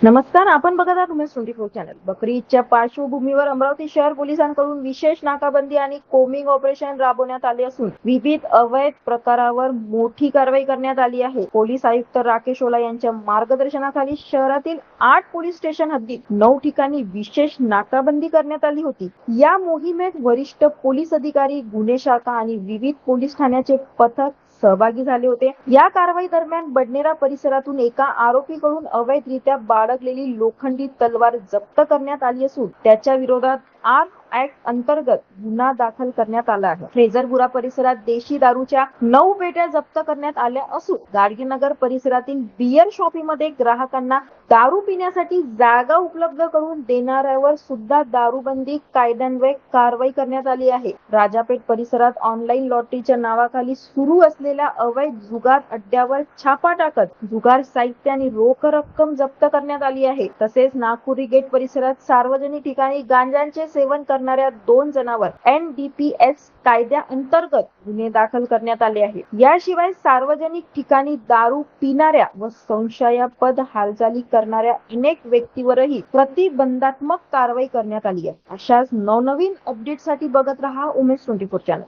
नमस्कार, आपण बघत आहात उमेश 24 चॅनल. बकरी ईदच्या पार्श्वभूमीवर अमरावती शहर पोलिसांकडून विशेष नाकाबंदी आणि कोमिंग ऑपरेशन राबवण्यात आले असून विविध अवैध प्रकारावर मोठी कारवाई करण्यात आली आहे. पोलीस आयुक्त राकेश ओला यांच्या मार्गदर्शनाखाली शहरातील 8 पोलीस स्टेशन हद्दीत 9 ठिकाणी विशेष नाकाबंदी करण्यात आली होती. या मोहिमेत वरिष्ठ पोलीस अधिकारी, गुन्हे शाखा आणि विविध पोलीस ठाण्याचे पथक सहभागी झाले होते. या कारवाई दरम्यान बडनेरा परिसरातून एका आरोपीकडून अवैधरित्या बाळगलेली लोखंडी तलवार जप्त करण्यात आली असून त्याच्या विरोधात आर्म ऍक्ट अंतर्गत गुन्हा दाखल करण्यात आला आहे. फ्रेझरपुरा परिसरात देशी दारूच्या 9 पेट्या जप्त करण्यात आल्या असून गाडगेनगर परिसरातील बियर शॉपीमध्ये ग्राहकांना दारू पिण्यासाठी जागा उपलब्ध करून देणाऱ्यावर सुद्धा दारूबंदी कायद्यान्वये कारवाई करण्यात आली आहे. राजापेठ परिसरात ऑनलाईन लॉटरीच्या नावाखाली सुरू असलेल्या अवैध जुगार अड्ड्यावर छापा टाकत जुगार साहित्य आणि रोख रक्कम जप्त करण्यात आली आहे. तसेच नागपुरी गेट परिसरात सार्वजनिक ठिकाणी गांजाचे सेवन करणाऱ्या 2 जणांवर NDPS कायद्या अंतर्गत गुन्हे दाखल करण्यात आले आहे. याशिवाय सार्वजनिक ठिकाणी दारू पिणाऱ्या व संशयास्पद हालचाली करणाऱ्या अनेक व्यक्तीवरही प्रतिबंधात्मक कारवाई करण्यात आली आहे. अशाच नवनवीन अपडेटसाठी बघत रहा उमेश 24 चॅनल.